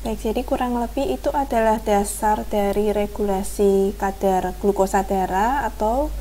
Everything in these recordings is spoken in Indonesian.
Baik, jadi kurang lebih itu adalah dasar dari regulasi kadar glukosa darah atau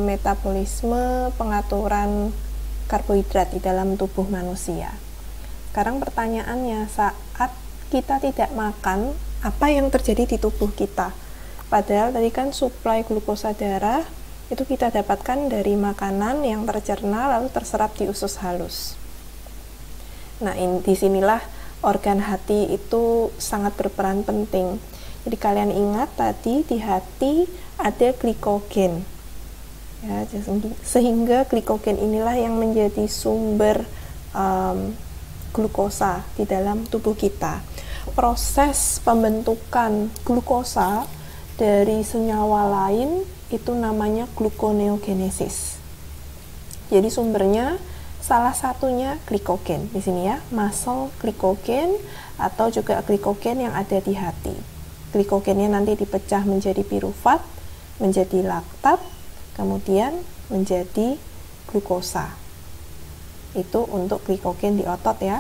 metabolisme pengaturan karbohidrat di dalam tubuh manusia. Sekarang pertanyaannya, saat kita tidak makan, apa yang terjadi di tubuh kita? Padahal tadi kan suplai glukosa darah itu kita dapatkan dari makanan yang tercerna lalu terserap di usus halus. Nah, disinilah organ hati itu sangat berperan penting. Jadi kalian ingat tadi di hati ada glikogen, ya, sehingga glikogen inilah yang menjadi sumber glukosa di dalam tubuh kita. Proses pembentukan glukosa dari senyawa lain itu namanya gluconeogenesis. Jadi sumbernya salah satunya glikogen di sini ya, muscle glikogen atau juga glikogen yang ada di hati. Glikogennya nanti dipecah menjadi pirufat, menjadi laktat, kemudian menjadi glukosa. Itu untuk glikogen di otot ya.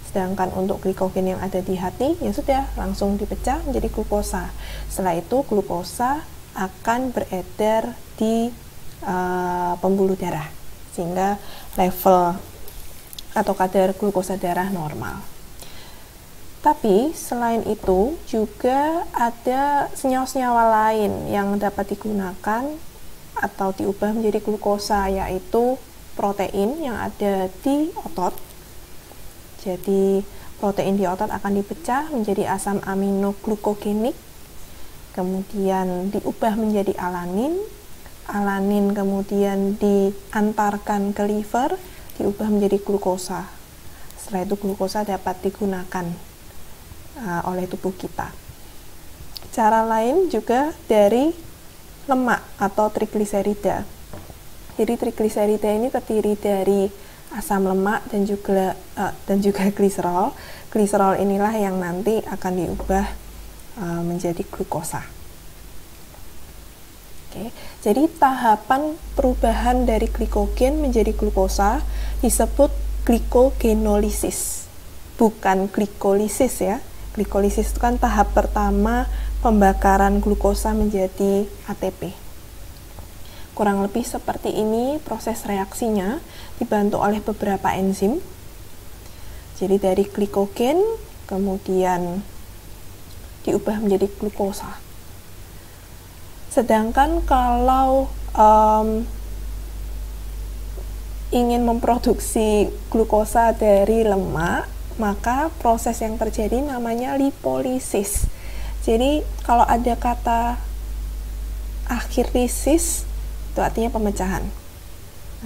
Sedangkan untuk glikogen yang ada di hati ya sudah langsung dipecah menjadi glukosa. Setelah itu glukosa akan beredar di pembuluh darah sehingga level atau kadar glukosa darah normal. Tapi selain itu juga ada senyawa-senyawa lain yang dapat digunakan atau diubah menjadi glukosa, yaitu protein yang ada di otot. Jadi protein di otot akan dipecah menjadi asam amino glukogenik, kemudian diubah menjadi alanin. Alanin kemudian diantarkan ke liver, diubah menjadi glukosa. Setelah itu glukosa dapat digunakan oleh tubuh kita. Cara lain juga dari lemak atau trigliserida. Jadi trigliserida ini terdiri dari asam lemak dan juga gliserol. Gliserol inilah yang nanti akan diubah menjadi glukosa. Oke, jadi tahapan perubahan dari glikogen menjadi glukosa disebut glikogenolisis, bukan glikolisis ya. Glikolisis itu kan tahap pertama pembakaran glukosa menjadi ATP. Kurang lebih seperti ini proses reaksinya, dibantu oleh beberapa enzim. Jadi dari glikogen kemudian diubah menjadi glukosa. Sedangkan kalau ingin memproduksi glukosa dari lemak, maka proses yang terjadi namanya lipolisis. Jadi kalau ada kata akhir lisis, itu artinya pemecahan.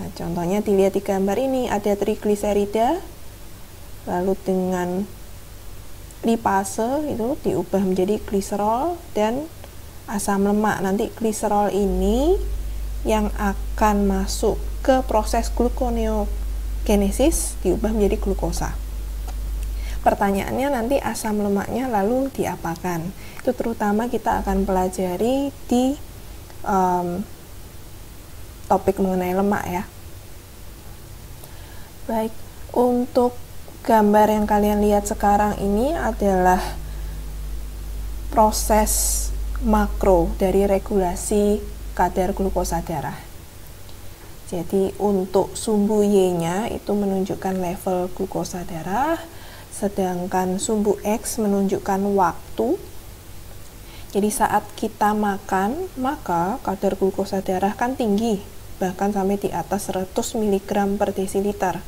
Nah, contohnya dilihat di gambar ini, ada trigliserida, lalu dengan lipase itu diubah menjadi gliserol dan asam lemak. Nanti gliserol ini yang akan masuk ke proses gluconeogenesis diubah menjadi glukosa. Pertanyaannya nanti asam lemaknya lalu diapakan? Itu terutama kita akan pelajari di topik mengenai lemak ya. Baik, untuk gambar yang kalian lihat sekarang ini adalah proses makro dari regulasi kadar glukosa darah. Jadi untuk sumbu Y-nya itu menunjukkan level glukosa darah, sedangkan sumbu X menunjukkan waktu. Jadi saat kita makan, maka kadar glukosa darah kan tinggi, bahkan sampai di atas 100 mg per desiliter.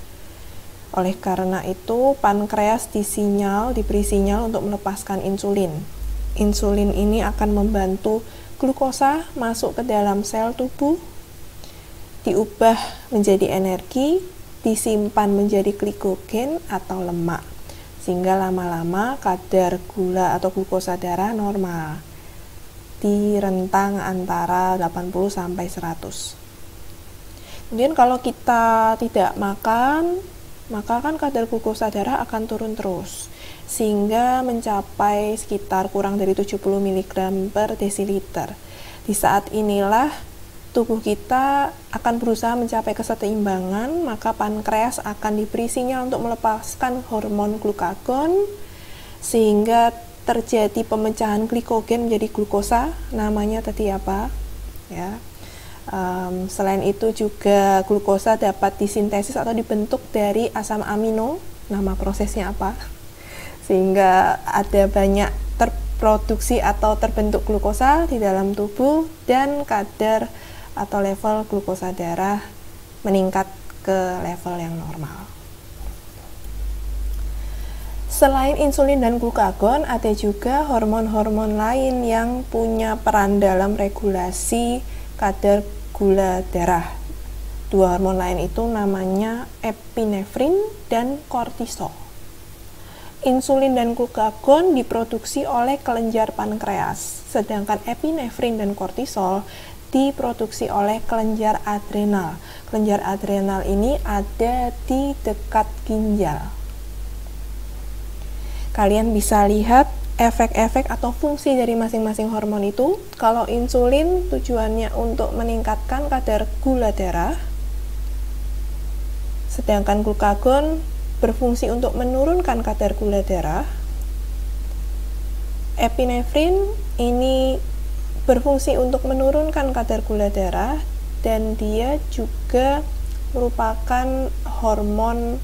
Oleh karena itu, pankreas diberi sinyal untuk melepaskan insulin. Insulin ini akan membantu glukosa masuk ke dalam sel tubuh, diubah menjadi energi, disimpan menjadi glikogen atau lemak, sehingga lama-lama kadar gula atau glukosa darah normal di rentang antara 80 sampai 100. Kemudian kalau kita tidak makan, maka kan kadar glukosa darah akan turun terus, sehingga mencapai sekitar kurang dari 70 mg per desiliter. Di saat inilah tubuh kita akan berusaha mencapai keseimbangan, maka pankreas akan diberi sinyal untuk melepaskan hormon glukagon, sehingga terjadi pemecahan glikogen menjadi glukosa, namanya tadi apa? Ya. Selain itu juga glukosa dapat disintesis atau dibentuk dari asam amino, nama prosesnya apa? Sehingga ada banyak terproduksi atau terbentuk glukosa di dalam tubuh dan kadar atau level glukosa darah meningkat ke level yang normal. Selain insulin dan glukagon, ada juga hormon-hormon lain yang punya peran dalam regulasi kadar gula darah. Dua hormon lain itu namanya epinefrin dan kortisol. Insulin dan glukagon diproduksi oleh kelenjar pankreas, sedangkan epinefrin dan kortisol diproduksi oleh kelenjar adrenal. Kelenjar adrenal ini ada di dekat ginjal. Kalian bisa lihat efek-efek atau fungsi dari masing-masing hormon itu. Kalau insulin tujuannya untuk meningkatkan kadar gula darah, sedangkan glukagon berfungsi untuk menurunkan kadar gula darah. Epinefrin ini berfungsi untuk menurunkan kadar gula darah dan dia juga merupakan hormon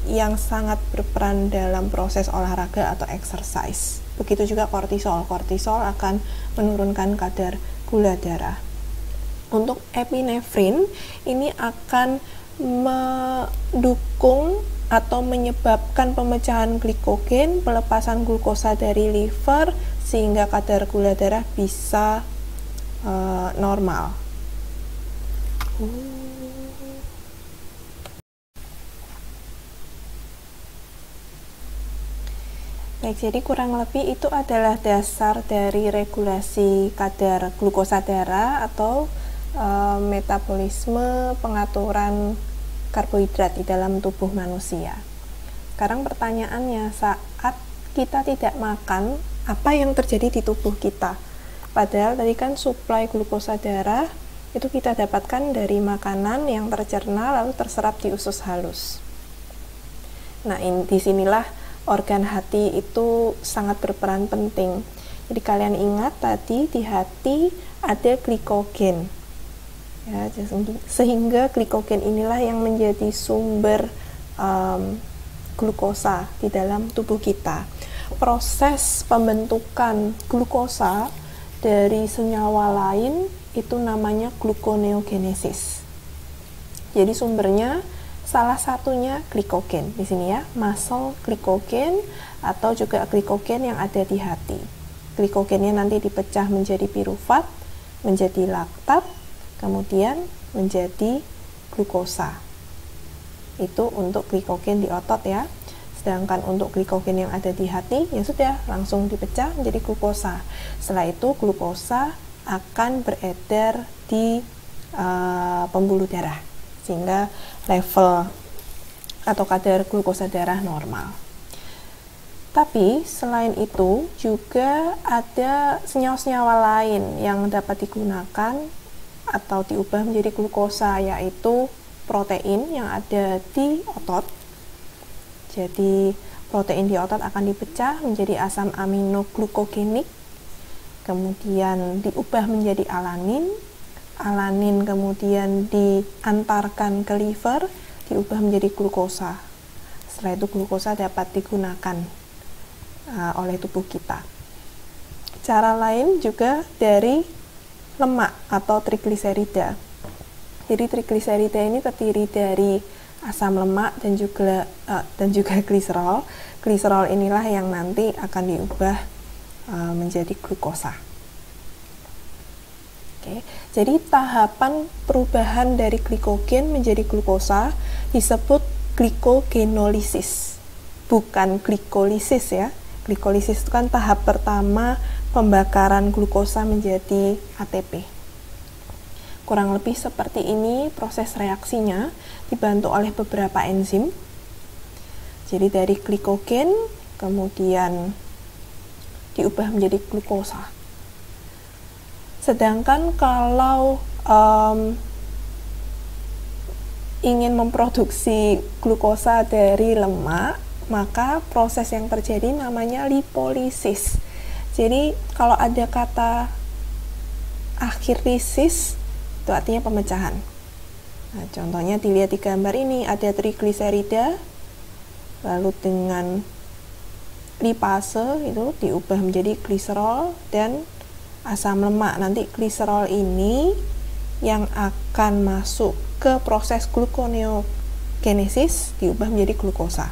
yang sangat berperan dalam proses olahraga atau exercise. Begitu juga kortisol. Kortisol akan menurunkan kadar gula darah. Untuk epinefrin ini akan mendukung atau menyebabkan pemecahan glikogen, pelepasan glukosa dari liver sehingga kadar gula darah bisa normal. Baik, jadi kurang lebih itu adalah dasar dari regulasi kadar glukosa darah atau metabolisme pengaturan karbohidrat di dalam tubuh manusia. Sekarang pertanyaannya, saat kita tidak makan, apa yang terjadi di tubuh kita? Padahal tadi kan suplai glukosa darah itu kita dapatkan dari makanan yang tercerna lalu terserap di usus halus. Nah, disinilah organ hati itu sangat berperan penting. Jadi kalian ingat tadi di hati ada glikogen, ya, sehingga glikogen inilah yang menjadi sumber glukosa di dalam tubuh kita. Proses pembentukan glukosa dari senyawa lain itu namanya gluconeogenesis. Jadi sumbernya salah satunya glikogen di sini ya, muscle glikogen atau juga glikogen yang ada di hati. Glikogennya nanti dipecah menjadi pirufat, menjadi laktat, kemudian menjadi glukosa. Itu untuk glikogen di otot ya. Sedangkan untuk glikogen yang ada di hati ya sudah langsung dipecah menjadi glukosa. Setelah itu glukosa akan beredar di pembuluh darah sehingga level atau kadar glukosa darah normal. Tapi selain itu juga ada senyawa-senyawa lain yang dapat digunakan atau diubah menjadi glukosa, yaitu protein yang ada di otot. Jadi protein di otot akan dipecah menjadi asam amino glukogenik, kemudian diubah menjadi alanin. Alanin kemudian diantarkan ke liver, diubah menjadi glukosa. Setelah itu glukosa dapat digunakan oleh tubuh kita. Cara lain juga dari lemak atau trigliserida. Jadi trigliserida ini terdiri dari asam lemak dan juga gliserol. Gliserol inilah yang nanti akan diubah menjadi glukosa. Jadi tahapan perubahan dari glikogen menjadi glukosa disebut glikogenolisis, bukan glikolisis ya. Glikolisis itu kan tahap pertama pembakaran glukosa menjadi ATP. Kurang lebih seperti ini proses reaksinya, dibantu oleh beberapa enzim. Jadi dari glikogen kemudian diubah menjadi glukosa. Sedangkan kalau ingin memproduksi glukosa dari lemak, maka proses yang terjadi namanya lipolisis. Jadi kalau ada kata akhir lisis, itu artinya pemecahan. Nah, contohnya dilihat di gambar ini, ada trigliserida, lalu dengan lipase itu diubah menjadi gliserol dan asam lemak. Nanti gliserol ini yang akan masuk ke proses gluconeogenesis diubah menjadi glukosa.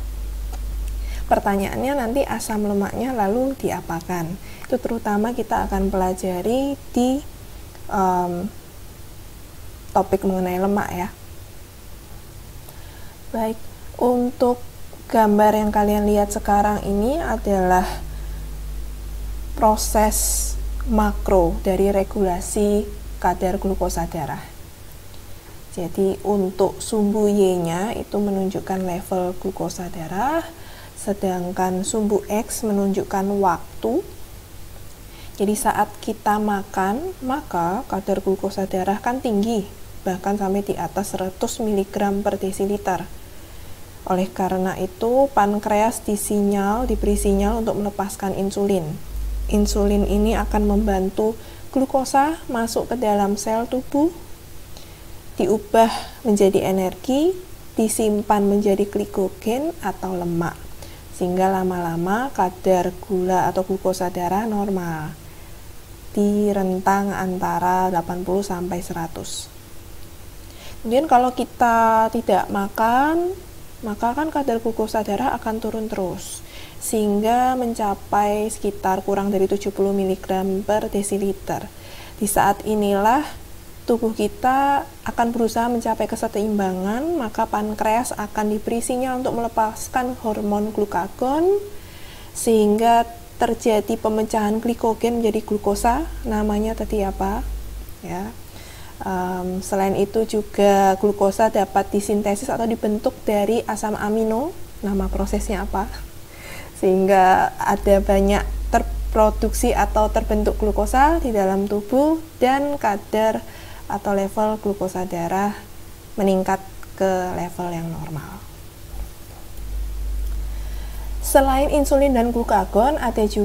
Pertanyaannya nanti asam lemaknya lalu diapakan? Itu terutama kita akan pelajari di topik mengenai lemak ya. Baik, untuk gambar yang kalian lihat sekarang ini adalah proses makro dari regulasi kadar glukosa darah. Jadi untuk sumbu Y-nya itu menunjukkan level glukosa darah, sedangkan sumbu X menunjukkan waktu. Jadi saat kita makan, maka kadar glukosa darah kan tinggi, bahkan sampai di atas 100 mg per desiliter. Oleh karena itu, pankreas diberi sinyal untuk melepaskan insulin. Insulin ini akan membantu glukosa masuk ke dalam sel tubuh, diubah menjadi energi, disimpan menjadi glikogen atau lemak, sehingga lama-lama kadar gula atau glukosa darah normal di rentang antara 80 sampai 100. Kemudian kalau kita tidak makan, maka kan kadar glukosa darah akan turun terus, sehingga mencapai sekitar kurang dari 70 mg per desiliter. Di saat inilah tubuh kita akan berusaha mencapai keseimbangan, maka pankreas akan diberi sinyal untuk melepaskan hormon glukagon, sehingga terjadi pemecahan glikogen menjadi glukosa, namanya tadi apa? Ya. Selain itu juga glukosa dapat disintesis atau dibentuk dari asam amino, nama prosesnya apa? Sehingga ada banyak terproduksi atau terbentuk glukosa di dalam tubuh dan kadar atau level glukosa darah meningkat ke level yang normal. Selain insulin dan glukagon, ada juga